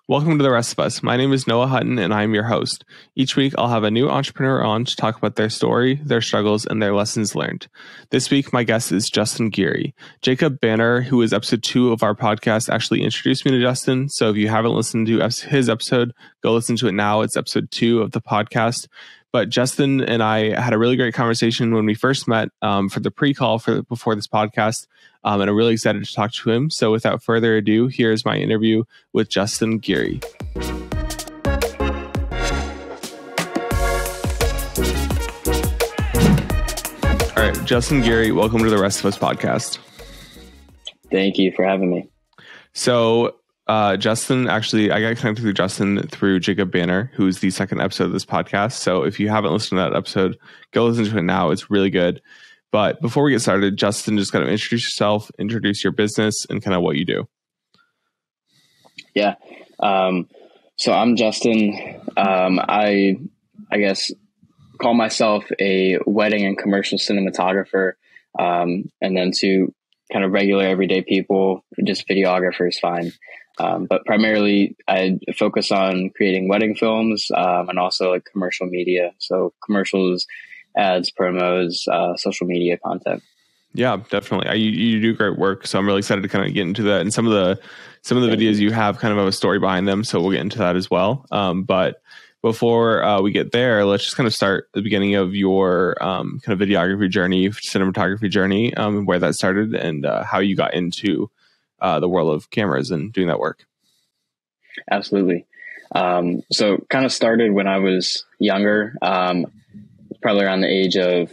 Welcome to The Rest of Us. My name is Noah Hutton, and I'm your host. Each week, I'll have a new entrepreneur on to talk about their story, their struggles, and their lessons learned. This week, my guest is Justin Geery. Jacob Banner, who is episode 2 of our podcast, actually introduced me to Justin. So if you haven't listened to his episode, go listen to it now. It's episode 2 of the podcast. But Justin and I had a really great conversation when we first met for the pre-call before this podcast. And I'm really excited to talk to him. So without further ado, here's my interview with Justin Geery. All right, Justin Geery, welcome to the Rest of Us podcast. Thank you for having me. So Justin, actually, I got connected with Justin through Jacob Banner, who's the second episode of this podcast. So if you haven't listened to that episode, go listen to it now. It's really good. But before we get started, Justin, just kind of introduce yourself, introduce your business, and kind of what you do. Yeah. So I'm Justin. I guess call myself a wedding and commercial cinematographer. And then to kind of regular everyday people, just videographer is fine. But primarily I focus on creating wedding films, and also like commercial media. So commercials, ads, promos, social media content. Yeah, definitely. You do great work. So I'm really excited to kind of get into that. And some of the videos you have kind of a story behind them. So we'll get into that as well. But before we get there, let's just kind of start at the beginning of your kind of videography journey, cinematography journey, where that started and how you got into the world of cameras and doing that work. Absolutely. So kind of started when I was younger, probably around the age of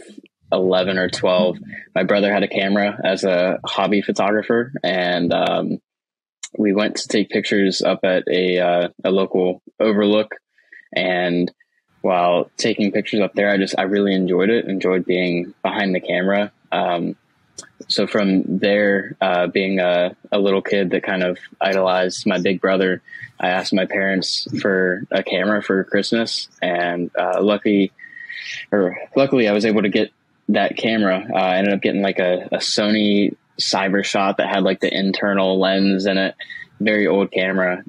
11 or 12. My brother had a camera as a hobby photographer, and we went to take pictures up at a local overlook. And while taking pictures up there, I really enjoyed being behind the camera. So from there, being a little kid that kind of idolized my big brother, I asked my parents for a camera for Christmas, and luckily I was able to get that camera. I ended up getting like a Sony Cybershot that had like the internal lens in it, very old camera.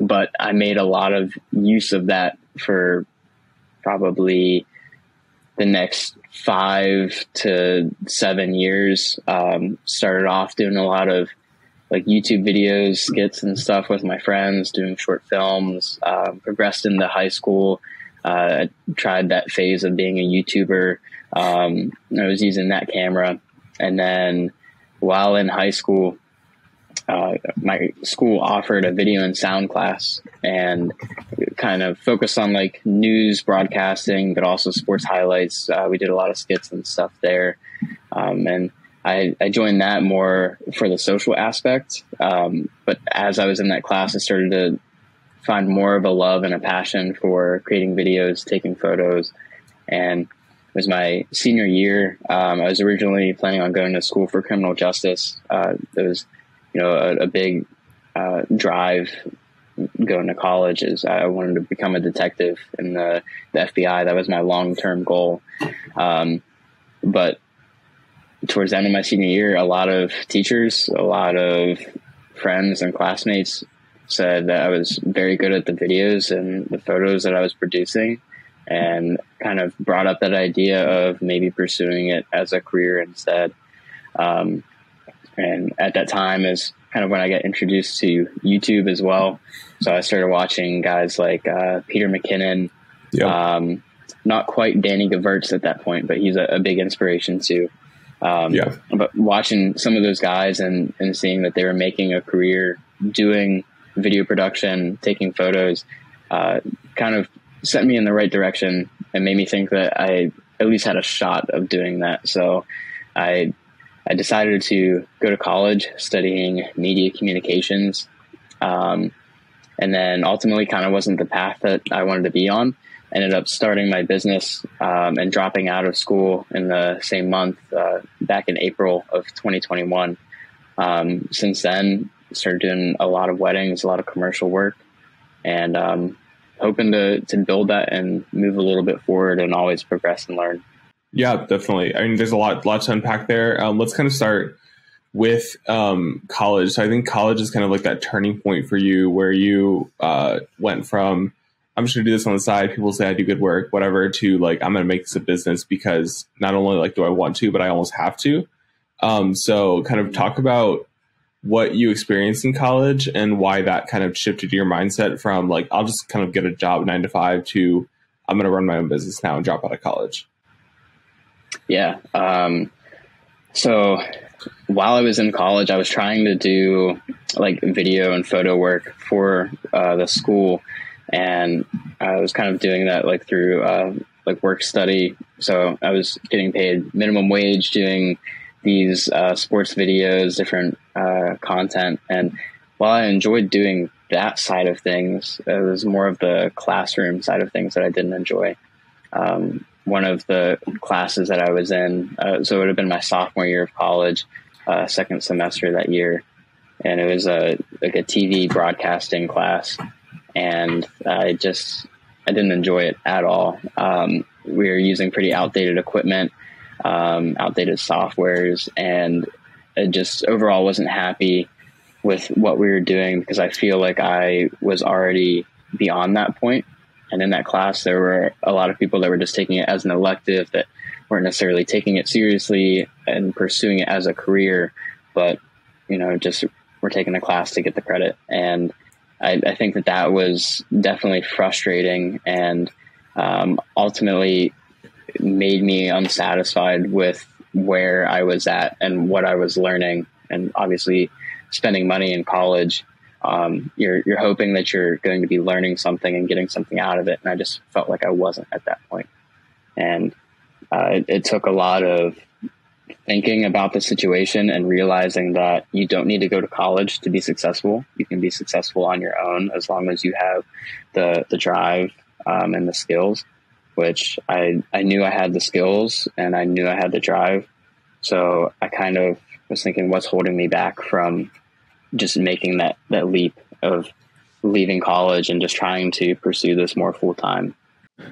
But I made a lot of use of that for probably the next 5 to 7 years. Started off doing a lot of like YouTube videos, skits and stuff with my friends, doing short films, progressed into high school. I tried that phase of being a YouTuber. I was using that camera. And then while in high school, my school offered a video and sound class, and kind of focused on like news broadcasting, but also sports highlights. We did a lot of skits and stuff there. And I joined that more for the social aspect. But as I was in that class, I started to find more of a love and a passion for creating videos, taking photos. And it was my senior year. I was originally planning on going to school for criminal justice. There was, a big drive going to college is I wanted to become a detective in the FBI. That was my long-term goal. But towards the end of my senior year, a lot of teachers, a lot of friends and classmates said that I was very good at the videos and the photos that I was producing, and kind of brought up that idea of maybe pursuing it as a career instead. And at that time is kind of when I got introduced to YouTube as well. So I started watching guys like Peter McKinnon, not quite Danny Gevirtz at that point, but he's a big inspiration too. But watching some of those guys and seeing that they were making a career doing video production, taking photos, kind of set me in the right direction and made me think that I at least had a shot of doing that. So I decided to go to college studying media communications. And then ultimately kind of wasn't the path that I wanted to be on. Ended up starting my business and dropping out of school in the same month, back in April of 2021. Since then, started doing a lot of weddings, a lot of commercial work, and hoping to build that and move a little bit forward and always progress and learn. Yeah, definitely. I mean, there's a lot to unpack there. Let's kind of start with college. So I think college is kind of like that turning point for you where you went from, I'm just gonna do this on the side, people say I do good work, whatever, to like, I'm gonna make this a business because not only like do I want to, but I almost have to. So kind of talk about what you experienced in college and why that kind of shifted your mindset from like, I'll just kind of get a job 9 to 5 to I'm going to run my own business now and drop out of college. Yeah. So while I was in college, I was trying to do like video and photo work for the school. And I was kind of doing that like through like work study. So I was getting paid minimum wage doing these sports videos, different content. And while I enjoyed doing that side of things, it was more of the classroom side of things that I didn't enjoy. One of the classes that I was in, so it would have been my sophomore year of college, second semester that year. And it was like a TV broadcasting class. And I didn't enjoy it at all. We were using pretty outdated equipment, outdated softwares, and it just overall wasn't happy with what we were doing because I feel like I was already beyond that point. And in that class, there were a lot of people that were just taking it as an elective, that weren't necessarily taking it seriously and pursuing it as a career, but, just were taking the class to get the credit. And I think that was definitely frustrating and ultimately made me unsatisfied with where I was at and what I was learning. And obviously spending money in college, you're hoping that you're going to be learning something and getting something out of it. And I just felt like I wasn't at that point. And it took a lot of thinking about the situation and realizing that you don't need to go to college to be successful. You can be successful on your own as long as you have the drive and the skills, which I knew I had the skills and I knew I had the drive. So I kind of was thinking, what's holding me back from just making that leap of leaving college and just trying to pursue this more full time.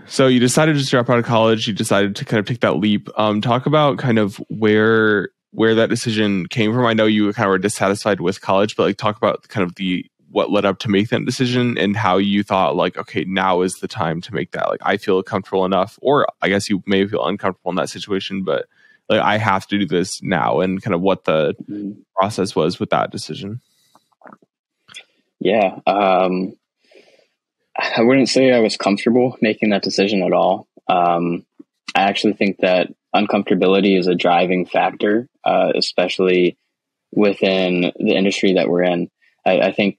So you decided to drop out of college. You decided to kind of take that leap. Talk about kind of where that decision came from. I know you kind of were dissatisfied with college, but like talk about kind of what led up to make that decision and how you thought like, okay, now is the time to make that. Like, I feel comfortable enough, or I guess you may feel uncomfortable in that situation, but like, I have to do this now, and kind of what the process was with that decision. Yeah. I wouldn't say I was comfortable making that decision at all. I actually think that uncomfortability is a driving factor, especially within the industry that we're in. I think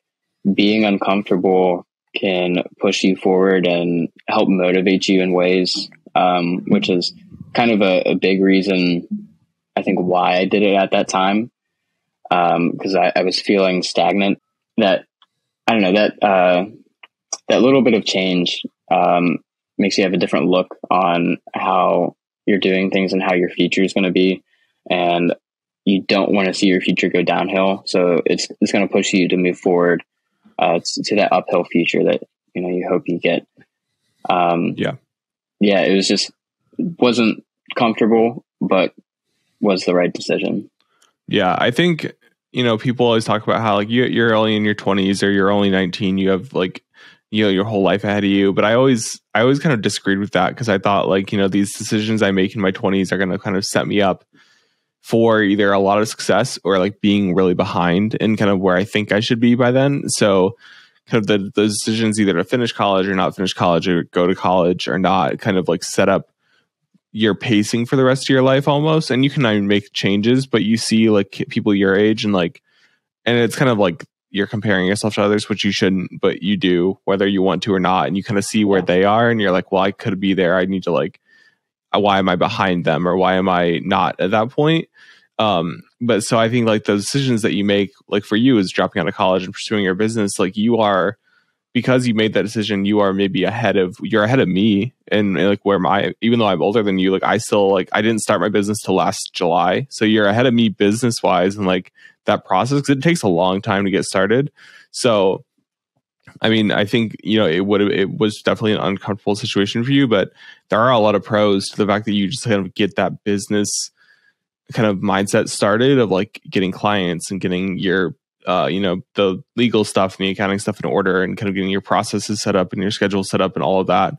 being uncomfortable can push you forward and help motivate you in ways, which is kind of a big reason, I think, why I did it at that time. Because I was feeling stagnant. That, I don't know, that little bit of change makes you have a different look on how you're doing things and how your future is going to be. And you don't want to see your future go downhill. So it's going to push you to move forward to that uphill future that, you hope you get. It wasn't comfortable, but was the right decision. Yeah, I think, people always talk about how like you're only in your 20s or you're only 19. You have like, your whole life ahead of you. But I always kind of disagreed with that because I thought like, these decisions I make in my 20s are going to kind of set me up for either a lot of success or like being really behind in kind of where I think I should be by then. So kind of the decisions either to finish college or not finish college or go to college or not kind of like set up your pacing for the rest of your life almost. And you can make changes, but you see like people your age and it's kind of like you're comparing yourself to others, which you shouldn't, but you do whether you want to or not. And you kind of see where they are and you're like, well, I could be there. I need to like, why am I behind them? Or why am I not at that point? But so I think like the decisions that you make, like for you is dropping out of college and pursuing your business, like you are, because you made that decision, you are maybe ahead of me and like even though I'm older than you, like I still like, I didn't start my business till last July. So you're ahead of me business wise and like that process, because it takes a long time to get started. So, I mean, I think, it was definitely an uncomfortable situation for you, but there are a lot of pros to the fact that you just kind of get that business kind of mindset started of like getting clients and getting your the legal stuff and the accounting stuff in order, and kind of getting your processes set up and your schedule set up and all of that,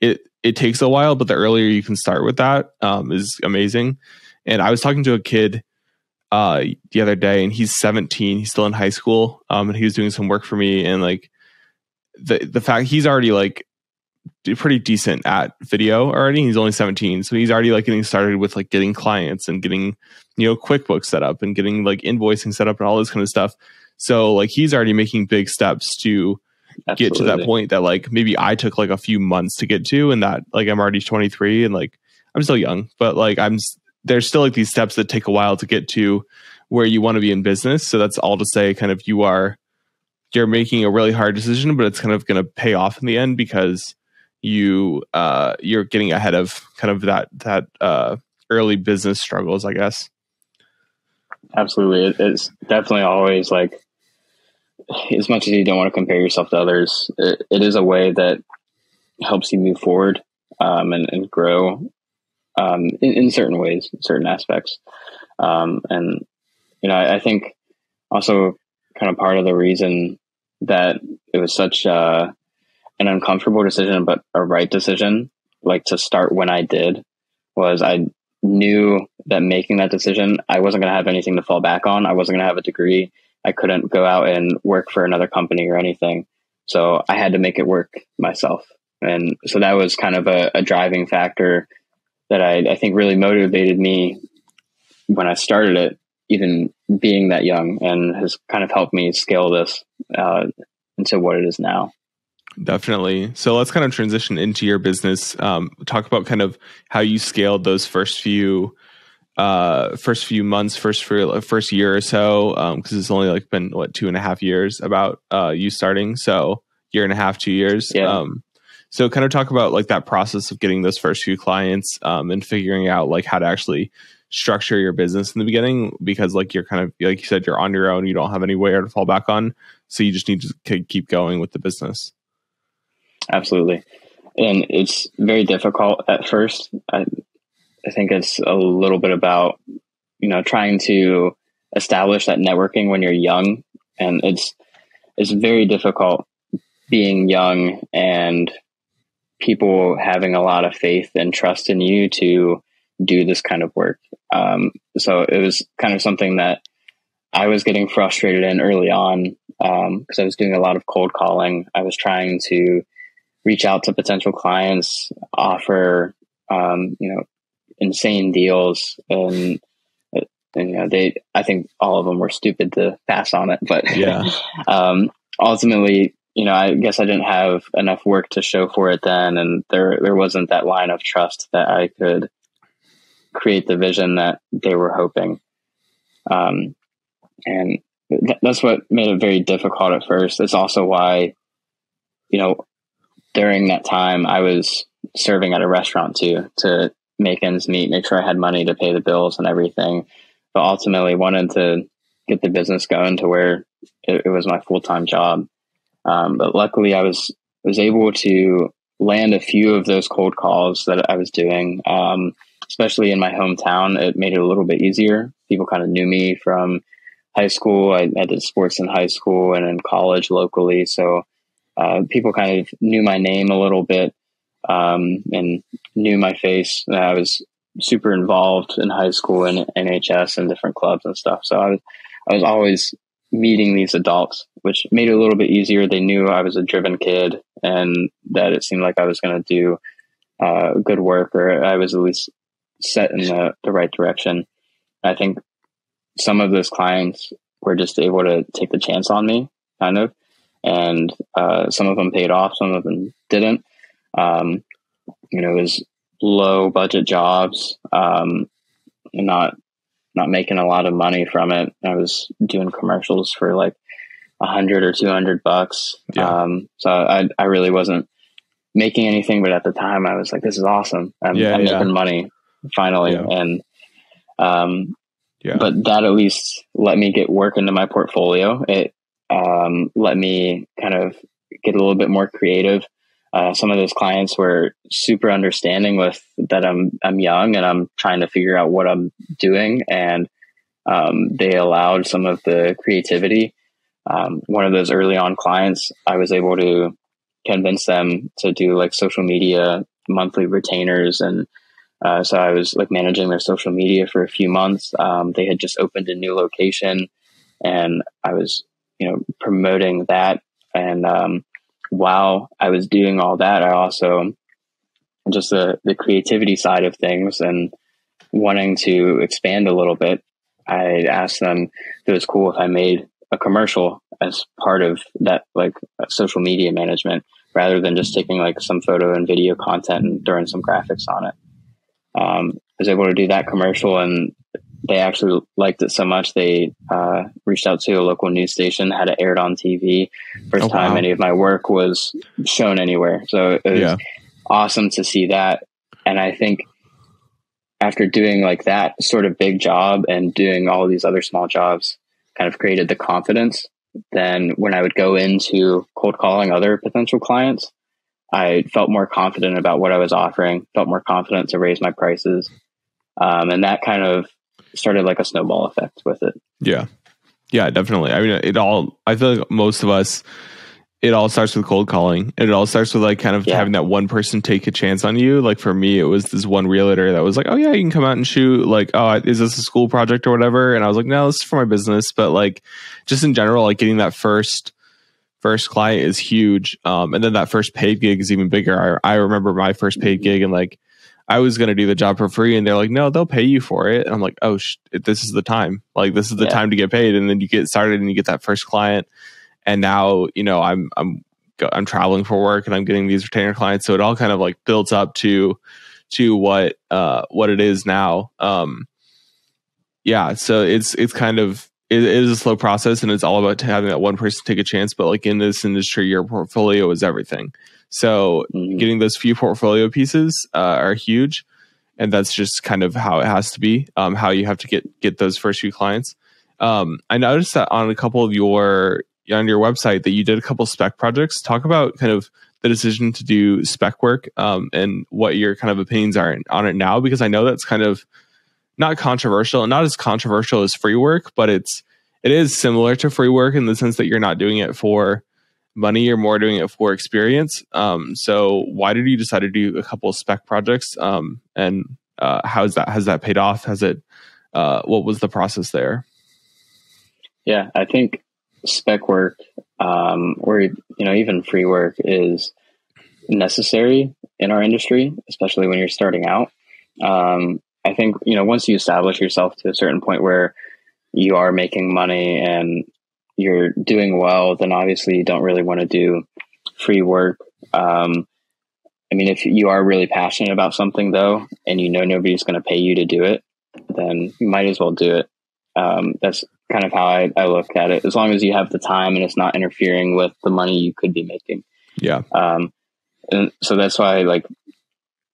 it takes a while, but the earlier you can start with that is amazing. And I was talking to a kid the other day, and he's 17, he's still in high school, and he was doing some work for me, and like the fact he's already like pretty decent at video already. He's only 17, so he's already like getting started with like getting clients and getting QuickBooks set up and getting like invoicing set up and all this kind of stuff. So like he's already making big steps to get to that point that like maybe I took like a few months to get to, and that like I'm already 23 and like I'm still young, but like there's still like these steps that take a while to get to where you want to be in business. So that's all to say kind of you're making a really hard decision, but it's kind of going to pay off in the end because you're getting ahead of kind of that early business struggles, I guess. Absolutely. It's definitely always like, as much as you don't want to compare yourself to others, it is a way that helps you move forward and grow in certain ways, certain aspects. And, I think also kind of part of the reason that it was such an uncomfortable decision, but a right decision, like to start when I did, was I knew that making that decision, I wasn't going to have anything to fall back on. I wasn't going to have a degree. I couldn't go out and work for another company or anything. So I had to make it work myself. And so that was kind of a driving factor that I think really motivated me when I started it, even being that young, and has kind of helped me scale this into what it is now. Definitely. So let's kind of transition into your business. Talk about kind of how you scaled those first few months, first year or so, because it's only like been 2.5 years about you starting. So 1.5 2 years. Yeah. So kind of talk about like that process of getting those first few clients and figuring out like how to actually structure your business in the beginning, because like you're kind of, like you said, you're on your own, you don't have anywhere to fall back on, so you just need to keep going with the business. Absolutely. And it's very difficult at first. I think it's a little bit about, trying to establish that networking when you're young. And it's very difficult being young and people having a lot of faith and trust in you to do this kind of work. So it was kind of something that I was getting frustrated in early on, because I was doing a lot of cold calling. I was trying to reach out to potential clients, offer, insane deals. And I think all of them were stupid to pass on it, but yeah. Ultimately, I guess I didn't have enough work to show for it then. And there wasn't that line of trust that I could create the vision that they were hoping. And that's what made it very difficult at first. It's also why, during that time I was serving at a restaurant too, to make ends meet, make sure I had money to pay the bills and everything, but ultimately wanted to get the business going to where it was my full-time job. But luckily I was able to land a few of those cold calls that I was doing, especially in my hometown. It made it a little bit easier. People kind of knew me from high school. I did sports in high school and in college locally. So people kind of knew my name a little bit, and knew my face. I was super involved in high school and NHS and different clubs and stuff. So I was always meeting these adults, which made it a little bit easier. They knew I was a driven kid and that it seemed like I was going to do good work, or I was at least set in the right direction. I think some of those clients were just able to take the chance on me, kind of, and some of them paid off, some of them didn't. It was low budget jobs, not making a lot of money from it. I was doing commercials for like $100 or $200. Yeah. So I really wasn't making anything, but at the time I was like, this is awesome. I'm making money finally. Yeah. And, but that at least let me get work into my portfolio. It let me kind of get a little bit more creative. some of those clients were super understanding with that I'm young and I'm trying to figure out what I'm doing, and they allowed some of the creativity. One of those early on clients, I was able to convince them to do like social media monthly retainers, and so I was like managing their social media for a few months. They had just opened a new location, and I was promoting that. And while I was doing all that, I also just the creativity side of things and wanting to expand a little bit, I asked them if it was cool if I made a commercial as part of that, like social media management, rather than just taking like some photo and video content and throwing some graphics on it. I was able to do that commercial, and they actually liked it so much they reached out to a local news station, had it aired on TV. First time any of my work was shown anywhere. So it was awesome to see that. And I think after doing like that sort of big job and doing all these other small jobs, kind of created the confidence. Then when I would go into cold calling other potential clients, I felt more confident about what I was offering, felt more confident to raise my prices. And that kind of started like a snowball effect with it. Yeah. Yeah, definitely. I mean, I feel like most of us, it all starts with cold calling. And it all starts with like kind of having that one person take a chance on you. Like for me, it was this one realtor that was like, oh yeah, you can come out and shoot. Like, oh, is this a school project or whatever? And I was like, no, this is for my business. But like, just in general, like getting that first client is huge. And then that first paid gig is even bigger. I remember my first paid gig, and like, I was going to do the job for free, and they're like, no, they'll pay you for it. And I'm like, oh, this is the time. Like, this is the time to get paid. And then you get started and you get that first client. And now, I'm traveling for work and I'm getting these retainer clients. So it all kind of like builds up to what it is now. So it's kind of, it is a slow process, and it's all about having that one person take a chance. But like in this industry, your portfolio is everything. So getting those few portfolio pieces are huge. And that's just kind of how it has to be, how you have to get those first few clients. I noticed that on a couple of on your website that you did a couple spec projects. Talk about kind of the decision to do spec work and what your kind of opinions are on it now, because I know that's kind of not controversial, and not as controversial as free work, but it is similar to free work in the sense that you're not doing it for money, you're more doing it for experience. So why did you decide to do a couple of spec projects? And has that paid off? Has it, what was the process there? Yeah, I think spec work, or even free work, is necessary in our industry, especially when you're starting out. I think once you establish yourself to a certain point where you are making money and you're doing well, then obviously you don't really want to do free work. If you are really passionate about something though, and nobody's going to pay you to do it, then you might as well do it. That's kind of how I look at it. As long as you have the time and it's not interfering with the money you could be making. Yeah. And so that's why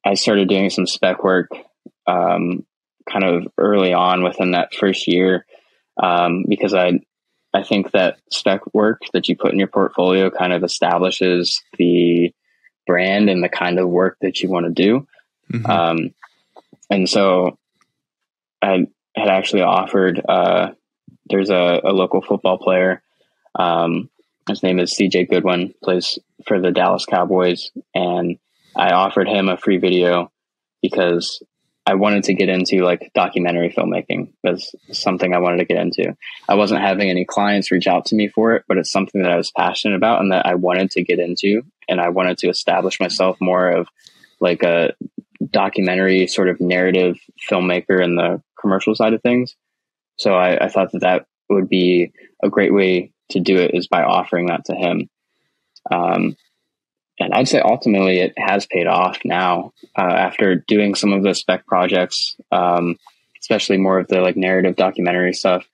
I started doing some spec work kind of early on within that first year, because I think that spec work that you put in your portfolio kind of establishes the brand and the kind of work that you want to do. Mm-hmm. And so I had actually offered, there's a local football player. His name is CJ Goodwin, plays for the Dallas Cowboys. And I offered him a free video because I wanted to get into documentary filmmaking. That's something I wanted to get into. I wasn't having any clients reach out to me for it, but it's something that I was passionate about and that I wanted to get into. And I wanted to establish myself more of a documentary sort of narrative filmmaker in the commercial side of things. So I thought that would be a great way to do it, is by offering that to him. And I'd say ultimately it has paid off now, after doing some of the spec projects, especially more of the narrative documentary stuff.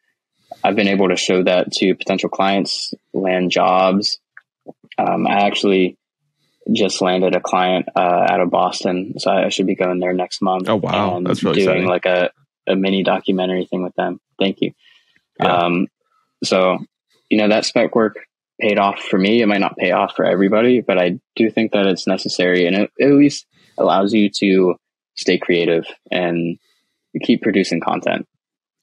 I've been able to show that to potential clients, land jobs. I actually just landed a client out of Boston, so I should be going there next month. Oh wow, and that's really doing exciting. a mini documentary thing with them. Thank you. Yeah. So that spec work, paid off for me. It might not pay off for everybody, but I do think that it's necessary, and it at least allows you to stay creative and keep producing content.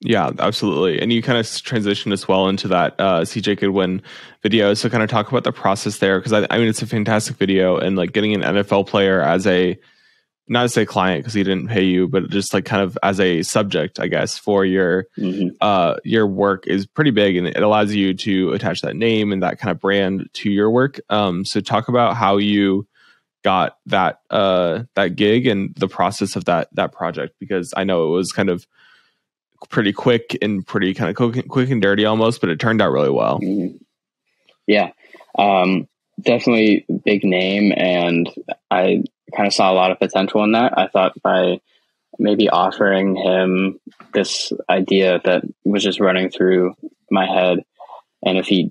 Yeah, absolutely. And you kind of transitioned as well into that CJ Goodwin video. So kind of talk about the process there, because I mean, it's a fantastic video, and like getting an NFL player as a, not to say client because he didn't pay you, but just like kind of as a subject, I guess, for your work is pretty big, and it allows you to attach that name and that kind of brand to your work. So talk about how you got that gig and the process of that project, because I know it was kind of pretty quick and pretty kind of quick and dirty almost, but it turned out really well. Yeah. Definitely big name, and I kind of saw a lot of potential in that. I thought by maybe offering him this idea that was just running through my head, and if he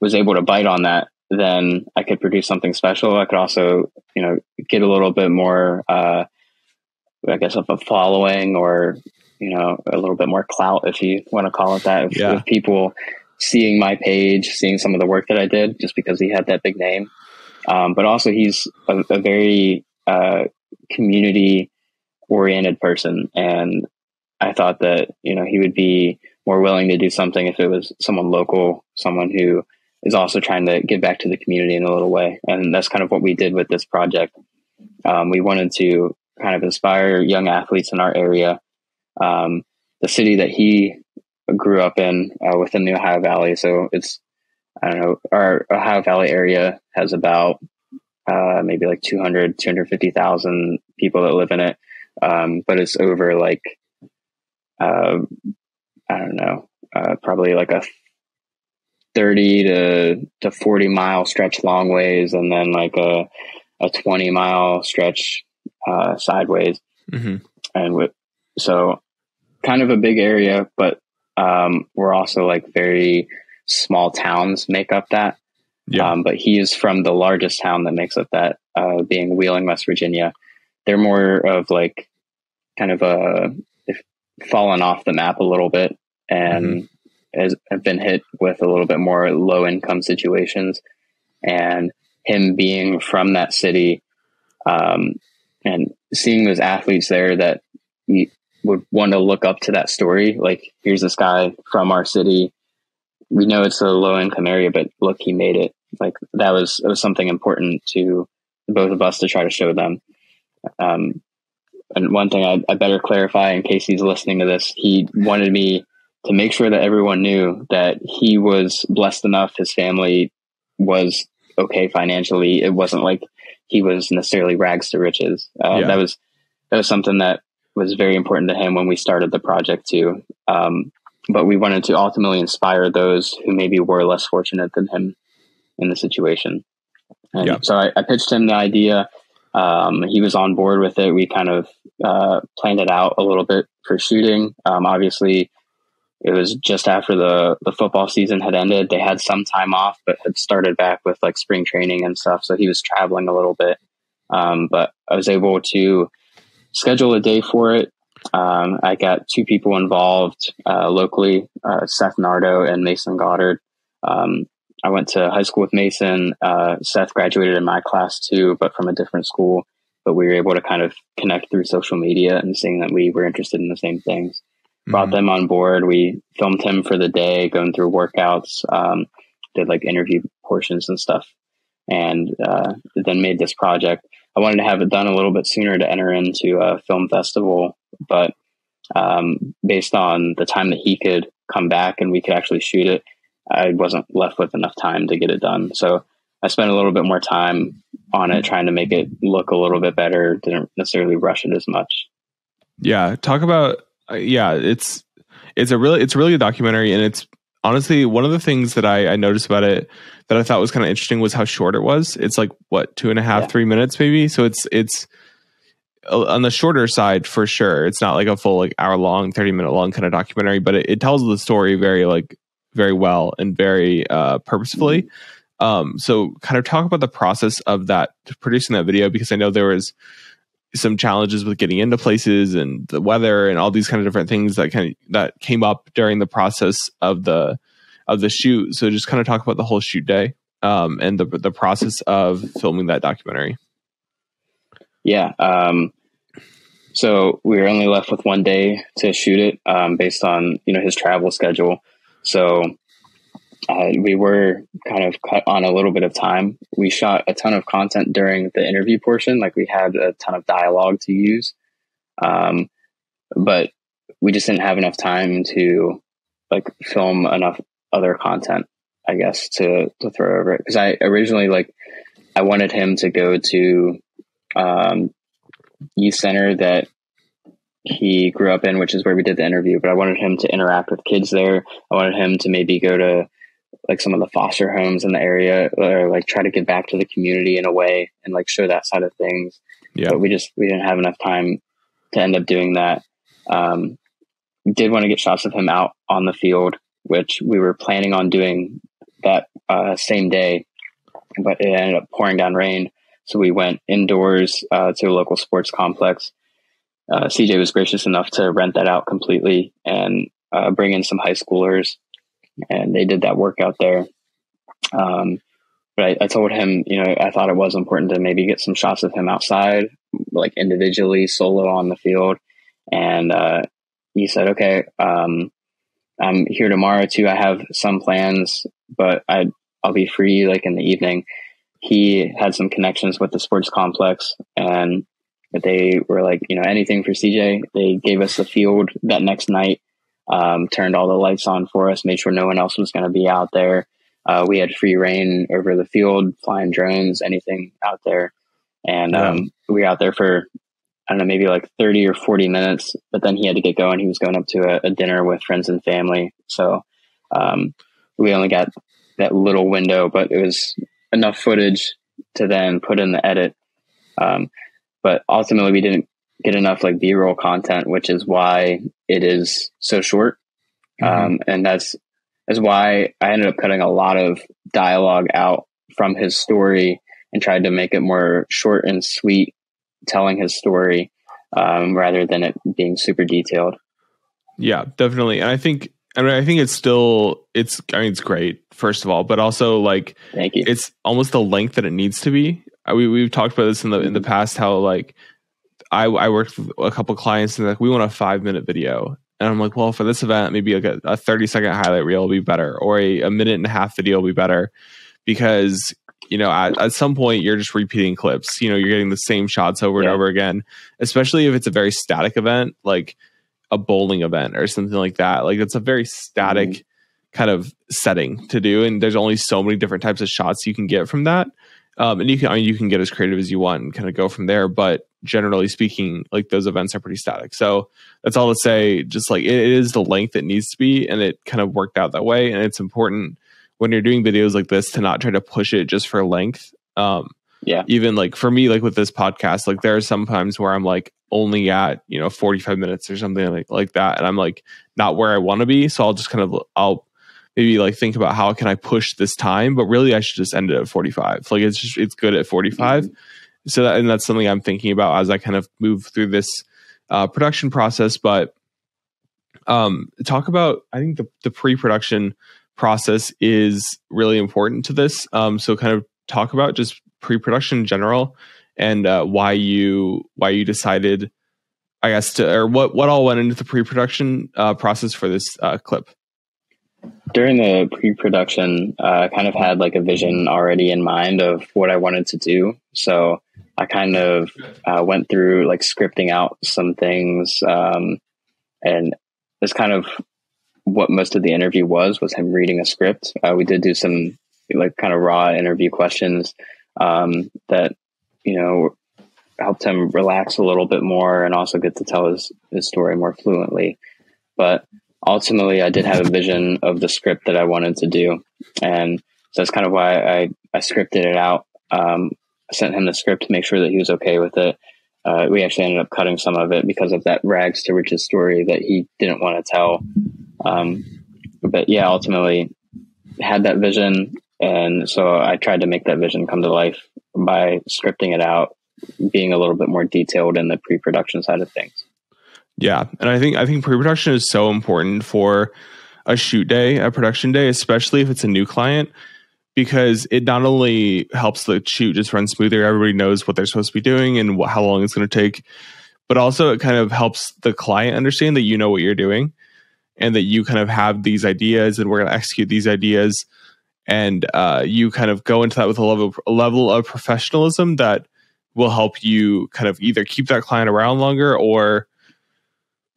was able to bite on that, then I could produce something special. I could also, get a little bit more, I guess, of a following, or, a little bit more clout, if you want to call it that. If people seeing my page, seeing some of the work that I did, just because he had that big name. But also he's a very community oriented person. And I thought that, he would be more willing to do something if it was someone local, someone who is also trying to give back to the community in a little way. And that's kind of what we did with this project. We wanted to kind of inspire young athletes in our area. The city that he grew up in, within the Ohio Valley. So it's, our Ohio Valley area has about maybe like 250,000 people that live in it. But it's over like, probably like a 30 to 40 mile stretch long ways, and then like a 20 mile stretch sideways. And so kind of a big area, but we're also like very small towns make up that. But he is from the largest town that makes up that, being Wheeling, West Virginia. They're more of like kind of fallen off the map a little bit, and have been hit with a little bit more low income situations. And him being from that city, and seeing those athletes there that you would want to look up to that story. Like, here's this guy from our city. We know it's a low income area, but look, he made it. Like, it was something important to both of us to try to show them. And one thing I better clarify in case he's listening to this, he wanted me to make sure that everyone knew that he was blessed enough. His family was okay financially. It wasn't like he was necessarily rags to riches. That was something that was very important to him when we started the project too. But we wanted to ultimately inspire those who maybe were less fortunate than him in the situation. And so I pitched him the idea. He was on board with it. We kind of planned it out a little bit for shooting. Obviously, it was just after the football season had ended. They had some time off, but had started back with like spring training and stuff. So he was traveling a little bit. But I was able to schedule a day for it. I got two people involved locally, Seth Nardo and Mason Goddard. I went to high school with Mason. Seth graduated in my class too, but from a different school. But we were able to kind of connect through social media and seeing that we were interested in the same things. Brought them on board. We filmed him for the day, going through workouts, did like interview portions and stuff, and then made this project. I wanted to have it done a little bit sooner to enter into a film festival, but based on the time that he could come back and we could actually shoot it, I wasn't left with enough time to get it done. So I spent a little bit more time on it, trying to make it look a little bit better. Didn't necessarily rush it as much. Yeah. Talk about, it's really a documentary, and it's honestly one of the things that I noticed about it that I thought was kind of interesting was how short it was. It's like what, 2.5, 3 minutes maybe. So it's on the shorter side for sure. It's not like a full like hour long, 30-minute long kind of documentary, but it tells the story very well and very purposefully. So kind of talk about the process of producing that video, because I know there was some challenges with getting into places and the weather and all these kind of different things that came up during the process of the of the shoot. So just kind of talk about the whole shoot day and the process of filming that documentary. Yeah. So we were only left with one day to shoot it based on, his travel schedule. So we were kind of cut on a little bit of time. We shot a ton of content during the interview portion. Like we had a ton of dialogue to use. But we just didn't have enough time to like film enough other content, I guess, to throw over it. Cause I originally I wanted him to go to, youth center that he grew up in, which is where we did the interview, but I wanted him to interact with kids there. I wanted him to maybe go to like some of the foster homes in the area, or like try to get back to the community in a way and like show that side of things. Yeah. But we didn't have enough time to end up doing that. We did want to get shots of him out on the field, which we were planning on doing that same day, but it ended up pouring down rain. So we went indoors to a local sports complex. CJ was gracious enough to rent that out completely and bring in some high schoolers, and they did that work out there. But I told him, I thought it was important to maybe get some shots of him outside, like individually, solo on the field. And he said, okay, I'm here tomorrow too. I have some plans, but I'll be free like in the evening. He had some connections with the sports complex, and they were like, anything for CJ. They gave us the field that next night, turned all the lights on for us, made sure no one else was going to be out there. We had free reign over the field, flying drones, anything out there. And we were out there for, I don't know, maybe like 30 or 40 minutes, but then he had to get going. He was going up to a dinner with friends and family. So we only got that little window, but it was enough footage to then put in the edit. But ultimately we didn't get enough like B-roll content, which is why it is so short. And that's why I ended up cutting a lot of dialogue out from his story and tried to make it more short and sweet, telling his story, rather than it being super detailed. Yeah, definitely. And I think it's great, first of all, but also like, thank you. It's almost the length that it needs to be. We've talked about this in the past, how like I worked with a couple clients and like, we want a 5-minute video. And I'm like, well, for this event, maybe like a 30-second highlight reel will be better, or a 1.5-minute video will be better, because, at some point you're just repeating clips, you're getting the same shots over and over again, especially if it's a very static event, like a bowling event or something like that. Like it's a very static kind of setting to do. And there's only so many different types of shots you can get from that. And you can get as creative as you want and kind of go from there. But generally speaking, like those events are pretty static. So that's all to say, just like it is the length it needs to be. And it kind of worked out that way. And it's important when you're doing videos like this to not try to push it just for length. Even like for me, like with this podcast, like there are some times where I'm like only at, 45 minutes or something like that. And I'm like not where I want to be. So I'll maybe like think about how can I push this time, but really I should just end it at 45. Like it's good at 45. So that's something I'm thinking about as I kind of move through this production process. But talk about, I think the pre-production process is really important to this. So kind of talk about just pre-production in general, and why you decided, I guess, or what all went into the pre-production process for this clip. During the pre-production, I kind of had like a vision already in mind of what I wanted to do. So I kind of went through like scripting out some things, and that's kind of what most of the interview was him reading a script. We did do some like kind of raw interview questions that, helped him relax a little bit more and also get to tell his story more fluently. But ultimately, I did have a vision of the script that I wanted to do. And so that's kind of why I scripted it out. I sent him the script to make sure that he was okay with it. We actually ended up cutting some of it because of that rags to riches story that he didn't want to tell. But yeah, ultimately had that vision. And so I tried to make that vision come to life by scripting it out, being a little bit more detailed in the pre-production side of things. Yeah. And I think pre-production is so important for a shoot day, a production day, especially if it's a new client, because it not only helps the shoot just run smoother, everybody knows what they're supposed to be doing and how long it's going to take, but also it kind of helps the client understand that you know what you're doing and that you kind of have these ideas and we're going to execute these ideas. And you kind of go into that with a level of professionalism that will help you kind of either keep that client around longer or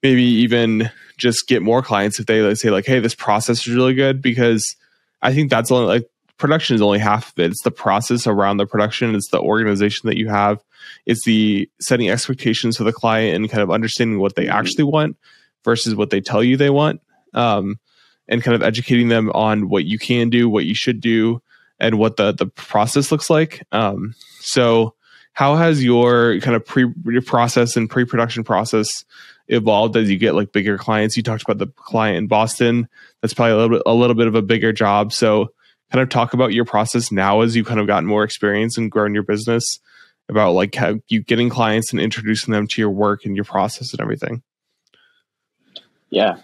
maybe even just get more clients if they say like, hey, this process is really good. Because I think that's only like production is only half of it. It's the process around the production. It's the organization that you have. It's the setting expectations for the client and kind of understanding what they actually want versus what they tell you they want. And kind of educating them on what you can do, what you should do, and what the process looks like. So how has your kind of your process and pre-production process evolved as you get like bigger clients? You talked about the client in Boston. That's probably a little bit of a bigger job. So kind of talk about your process now as you kind of gotten more experience and grown your business, about like how you getting clients and introducing them to your work and your process and everything. Yeah.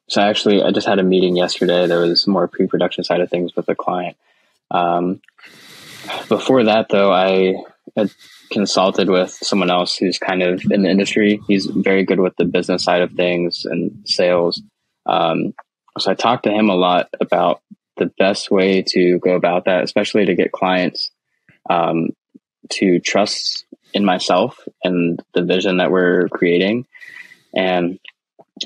So actually, I just had a meeting yesterday. There was more pre-production side of things with a client. Before that, though, I had consulted with someone else who's kind of in the industry. He's very good with the business side of things and sales. So I talked to him a lot about the best way to go about that, especially to get clients to trust in myself and the vision that we're creating. And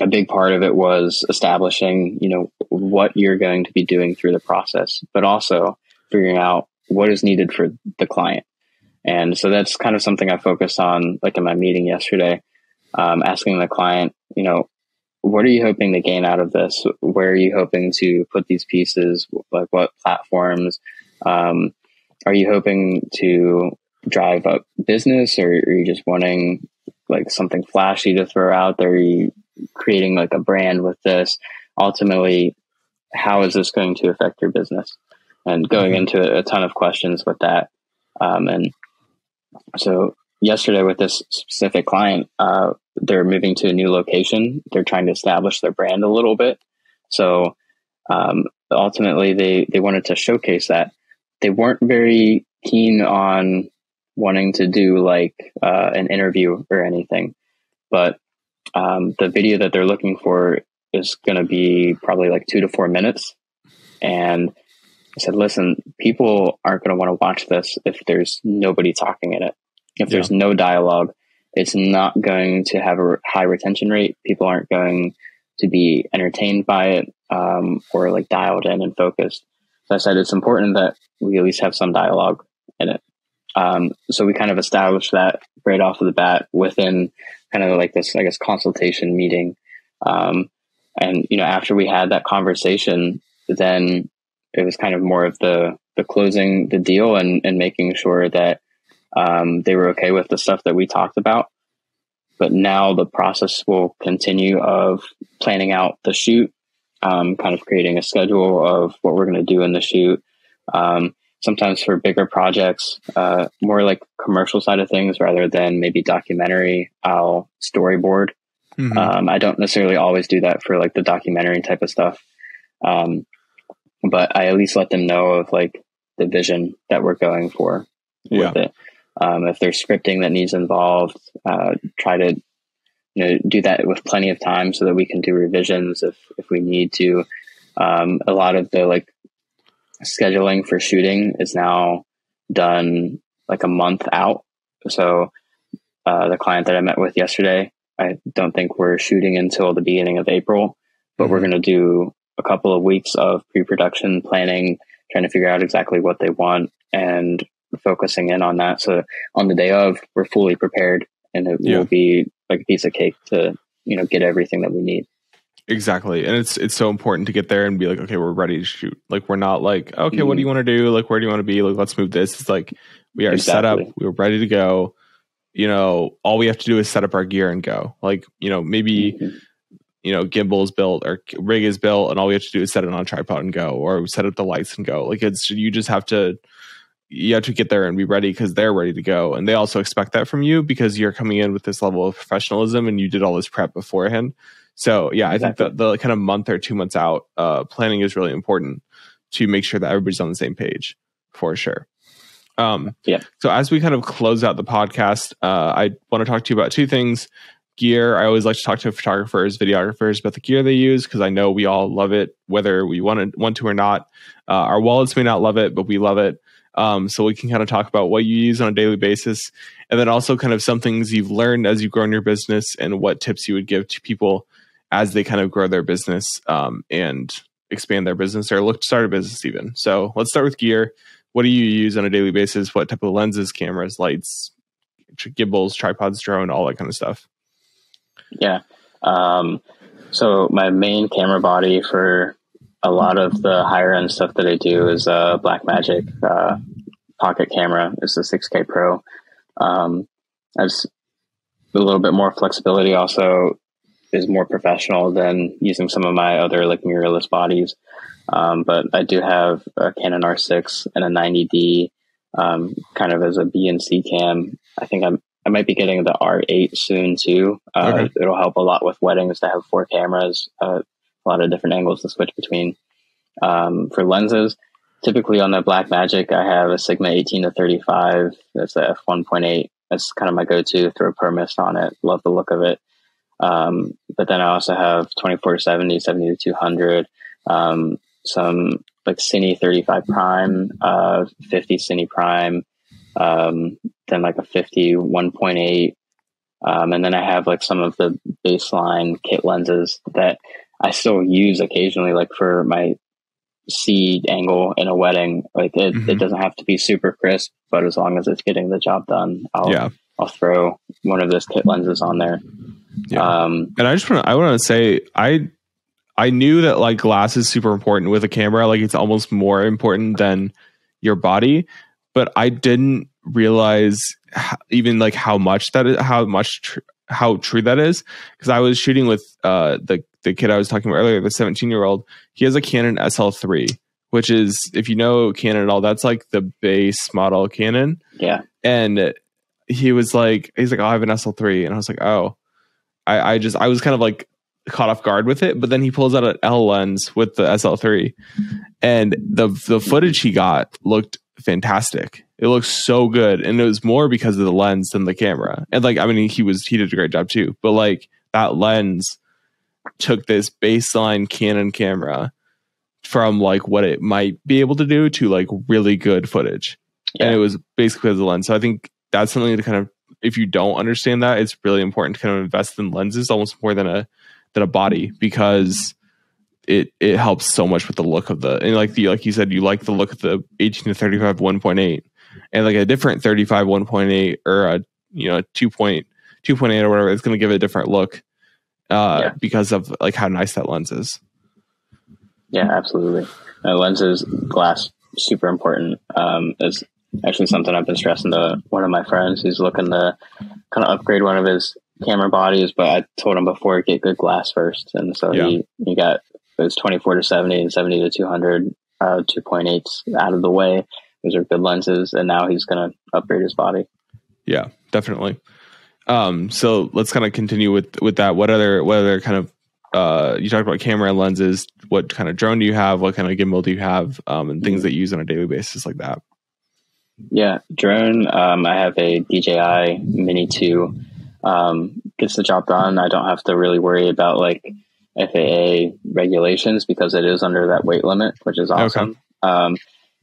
a big part of it was establishing, what you're going to be doing through the process, but also figuring out what is needed for the client. And so that's kind of something I focused on, like in my meeting yesterday, asking the client, what are you hoping to gain out of this? Where are you hoping to put these pieces? Like what platforms? Are you hoping to drive up business, or are you just wanting like something flashy to throw out there? Are you creating like a brand with this? Ultimately, how is this going to affect your business? And going into a ton of questions with that. And so yesterday with this specific client, they're moving to a new location. They're trying to establish their brand a little bit. So ultimately they wanted to showcase that. They weren't very keen on wanting to do like an interview or anything, but the video that they're looking for is going to be probably like 2 to 4 minutes. And I said, listen, people aren't going to want to watch this if there's nobody talking in it. If there's no dialogue, it's not going to have a high retention rate. People aren't going to be entertained by it or like dialed in and focused. So I said, it's important that we at least have some dialogue in it. So we kind of established that right off of the bat within kind of like this, I guess, consultation meeting. And, after we had that conversation, then it was kind of more of the closing the deal and making sure that they were okay with the stuff that we talked about. But now the process will continue of planning out the shoot, kind of creating a schedule of what we're going to do in the shoot. Sometimes for bigger projects, more like commercial side of things rather than maybe documentary, I'll storyboard. I don't necessarily always do that for like the documentary type of stuff. But I at least let them know of like the vision that we're going for with it. If there's scripting that needs involved, try to, do that with plenty of time so that we can do revisions if we need to. A lot of the like scheduling for shooting is now done like a month out. So the client that I met with yesterday, I don't think we're shooting until the beginning of April, but we're going to do a couple of weeks of pre-production planning, trying to figure out exactly what they want and focusing in on that. So on the day of, we're fully prepared, and it will be like a piece of cake to, get everything that we need. Exactly. And it's so important to get there and be like, okay, we're ready to shoot. Like, we're not like, okay, what do you want to do? Like, where do you want to be? Like, let's move this. It's like, we are set up. We're ready to go. All we have to do is set up our gear and go. Like, maybe, gimbal is built or rig is built, and all we have to do is set it on a tripod and go, or set up the lights and go. Like, you have to get there and be ready because they're ready to go. And they also expect that from you because you're coming in with this level of professionalism and you did all this prep beforehand. So yeah, Exactly. I think the kind of month or 2 months out planning is really important to make sure that everybody's on the same page for sure. So as we kind of close out the podcast, I want to talk to you about two things. Gear. I always like to talk to photographers, videographers about the gear they use, because I know we all love it, whether we want to or not. Our wallets may not love it, but we love it. So we can kind of talk about what you use on a daily basis, and then also kind of some things you've learned as you've grown your business and what tips you would give to people as they kind of grow their business and expand their business or look to start a business even. So let's start with gear. What do you use on a daily basis? What type of lenses, cameras, lights, gimbals, tripods, drone, all that kind of stuff? Yeah. So my main camera body for a lot of the higher end stuff that I do is a Blackmagic pocket camera. It's the 6K Pro. That's a little bit more flexibility. Also, is more professional than using some of my other like mirrorless bodies. But I do have a Canon R6 and a 90D kind of as a B and C cam. I think I might be getting the R8 soon too. Okay. It'll help a lot with weddings to have 4 cameras, a lot of different angles to switch between. For lenses, typically on the Blackmagic, I have a Sigma 18-35. That's a f1.8. That's kind of my go-to. Throw Pro Mist on it. Love the look of it. But then I also have 24-70, 70-200, some like Cine 35 prime, 50 Cine prime, then like a 50 1.8. And then I have like some of the baseline kit lenses that I still use occasionally, like for my C angle in a wedding. Like it doesn't have to be super crisp, but as long as it's getting the job done, I'll throw one of those kit lenses on there. Yeah. And I want to say, I knew that like glass is super important with a camera. Like it's almost more important than your body, but I didn't realize even like how true that is. Cause I was shooting with, the kid I was talking about earlier, the 17-year-old, he has a Canon SL3, which is, if you know Canon at all, that's like the base model Canon. Yeah. And he's like, oh, I have an SL3. And I was like, oh, I was kind of like caught off guard with it, but then he pulls out an L lens with the SL3 and the footage he got looked fantastic. It looks so good. And it was more because of the lens than the camera. And like, I mean, he did a great job too, but like that lens took this baseline Canon camera from like what it might be able to do to like really good footage. Yeah. And it was basically because of the lens. So I think that's something to kind of, if you don't understand that, it's really important to kind of invest in lenses almost more than a body, because it helps so much with the look of and like you said, you like the look of the 18-35 1.8 and like a different 35 1.8 or a 2.8 or whatever. It's going to give it a different look because of like how nice that lens is. Yeah, absolutely. Lenses, glass, super important. Is actually something I've been stressing to one of my friends who's looking to kind of upgrade one of his camera bodies, but I told him before, get good glass first. And so he got those 24-70 and 70-200 2.8s out of the way. Those are good lenses, and now he's going to upgrade his body. Yeah, definitely. So let's kind of continue with that. What other kind of you talked about camera and lenses. What kind of drone do you have? What kind of gimbal do you have? And things that you use on a daily basis like that. Yeah, drone. I have a DJI Mini 2. Gets the job done. I don't have to really worry about like FAA regulations because it is under that weight limit, which is awesome. Okay.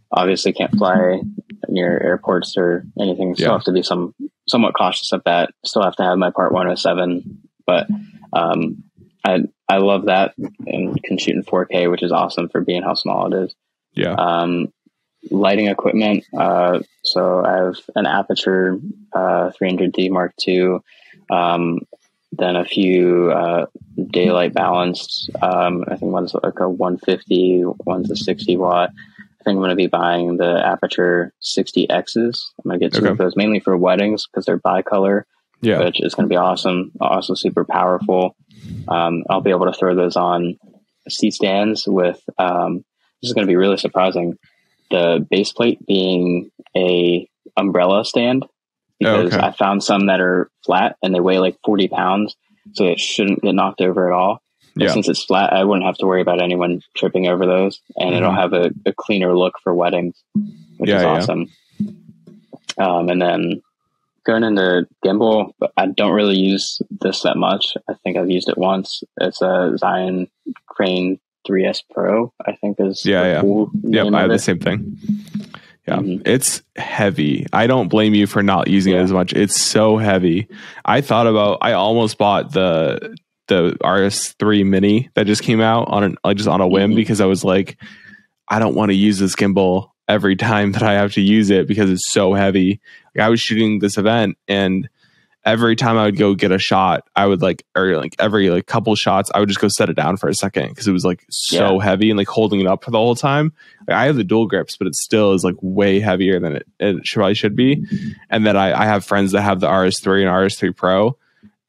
Obviously can't fly near airports or anything. Still have to be somewhat cautious of that. Still have to have my Part 107, but I love that and can shoot in 4K, which is awesome for being how small it is. Yeah. Lighting equipment. So I have an Aperture 300D Mark II. Then a few daylight balanced. I think one's like a 150, one's a 60 watt. I think I'm going to be buying the Aperture 60Xs. I'm going to get two of those mainly for weddings because they're bicolor, which is going to be awesome. Also super powerful. I'll be able to throw those on C-stands with, this is going to be really surprising, the base plate being a umbrella stand, because I found some that are flat and they weigh like 40 pounds. So it shouldn't get knocked over at all. But since it's flat, I wouldn't have to worry about anyone tripping over those, and it'll have a cleaner look for weddings, which is awesome. And then going into gimbal, I don't really use this that much. I think I've used it once. It's a Zion Crane 3S Pro, I think is cool name I have of the it. same thing. Yeah, it's heavy. I don't blame you for not using it as much. It's so heavy. I almost bought the RS3 Mini that just came out on a whim because I was like, I don't want to use this gimbal every time that I have to use it because it's so heavy. Like, I was shooting this event, and every time I would go get a shot, I would every couple shots, I would just go set it down for a second because it was like so heavy and like holding it up for the whole time. Like, I have the dual grips, but it still is like way heavier than it probably should be. And then I have friends that have the RS3 and RS3 Pro,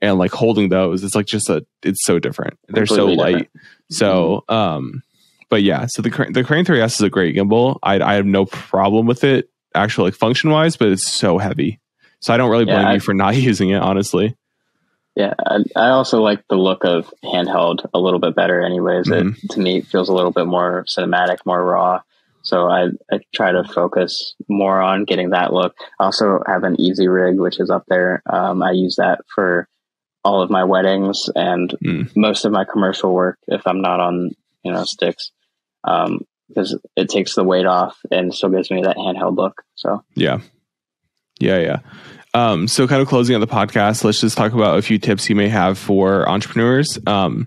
and like holding those, it's like it's so different. They're completely so light. So, but yeah, so the Crane 3S is a great gimbal. I have no problem with it actually, like function wise, but it's so heavy. So I don't really blame you for not using it, honestly. Yeah, I also like the look of handheld a little bit better anyways. It, to me, feels a little bit more cinematic, more raw. So I try to focus more on getting that look. I also have an Easy Rig, which is up there. I use that for all of my weddings and most of my commercial work if I'm not on, sticks, because it takes the weight off and still gives me that handheld look. So yeah. So kind of closing out the podcast, let's just talk about a few tips you may have for entrepreneurs and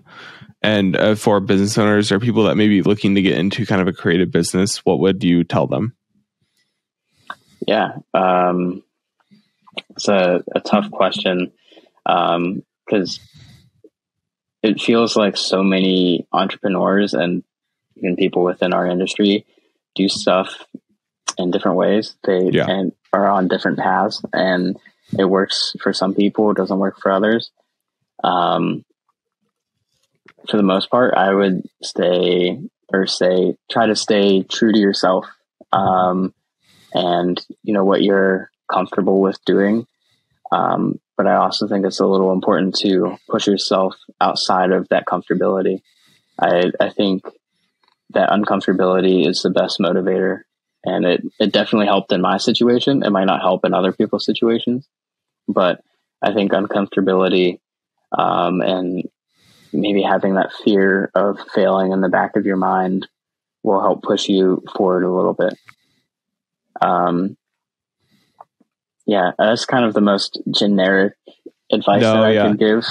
for business owners or people that may be looking to get into kind of a creative business. What would you tell them? Yeah, it's a tough question because it feels like so many entrepreneurs and even people within our industry do stuff in different ways. And are on different paths, and it works for some people, it doesn't work for others. For the most part, I would try to stay true to yourself, and what you're comfortable with doing. But I also think it's a little important to push yourself outside of that comfortability. I think that uncomfortability is the best motivator. And it definitely helped in my situation. It might not help in other people's situations, but I think uncomfortability and maybe having that fear of failing in the back of your mind will help push you forward a little bit. That's kind of the most generic advice I can give.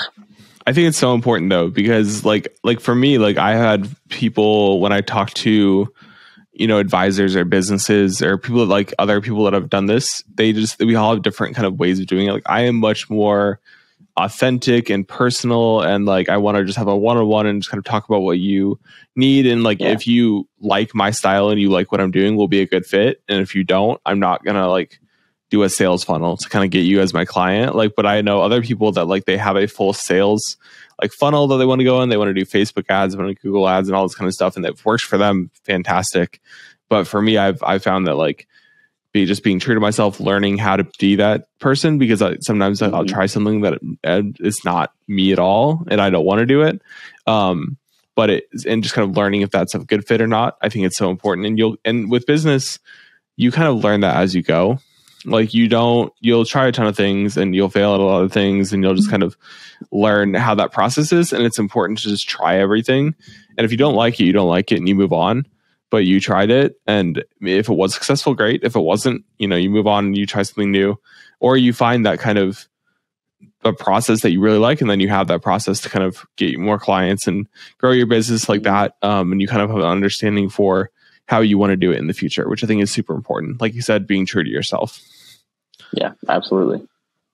I think it's so important though, because like for me, like I had people when I talked to advisors or businesses or people like other people that have done this, we all have different kind of ways of doing it. Like I am much more authentic and personal, and like I want to just have a one-on-one and just kind of talk about what you need. And like if you like my style and you like what I'm doing, we'll be a good fit. And if you don't, I'm not gonna like do a sales funnel to kind of get you as my client. Like, but I know other people that like they have a full sales like funnel that they want to go in. They want to do Facebook ads, they want to Google ads and all this kind of stuff. And that works for them. Fantastic. But for me, I've found that like being true to myself, learning how to be that person, because sometimes I'll try something that it's not me at all and I don't want to do it. But and just kind of learning if that's a good fit or not. I think it's so important. And with business, you kind of learn that as you go. Like you'll try a ton of things and you'll fail at a lot of things, and you'll just kind of learn how that process is. And it's important to just try everything. And if you don't like it, you don't like it and you move on, but you tried it. And if it was successful, great. If it wasn't, you move on and you try something new, or you find that kind of a process that you really like. And then you have that process to kind of get you more clients and grow your business like that. And you kind of have an understanding for how you want to do it in the future, which I think is super important. Like you said, being true to yourself. Yeah, absolutely.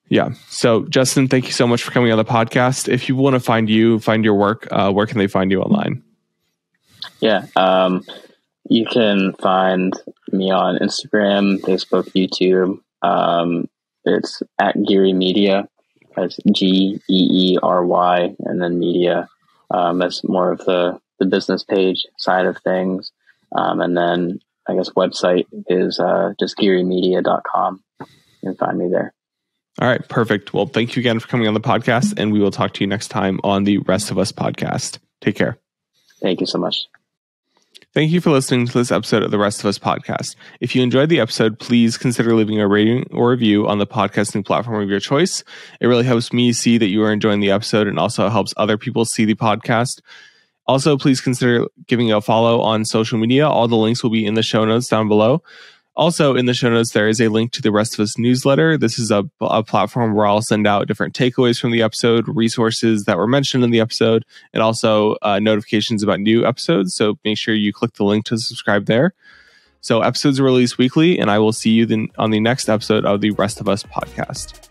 Yeah. So Justin, thank you so much for coming on the podcast. If you want to find your work, where can they find you online? Yeah. You can find me on Instagram, Facebook, YouTube. It's at Geery Media. That's Geery and then media. That's more of the business page side of things. And then I guess website is just geerymedia.com. You can find me there. All right, perfect. Well, thank you again for coming on the podcast, and we will talk to you next time on the Rest of Us podcast. Take care. Thank you so much. Thank you for listening to this episode of the Rest of Us podcast. If you enjoyed the episode, please consider leaving a rating or review on the podcasting platform of your choice. It really helps me see that you are enjoying the episode and also helps other people see the podcast. Also, please consider giving a follow on social media. All the links will be in the show notes down below. Also, in the show notes, there is a link to the Rest of Us newsletter. This is a platform where I'll send out different takeaways from the episode, resources that were mentioned in the episode, and also notifications about new episodes. So make sure you click the link to subscribe there. So episodes are released weekly, and I will see you then on the next episode of the Rest of Us podcast.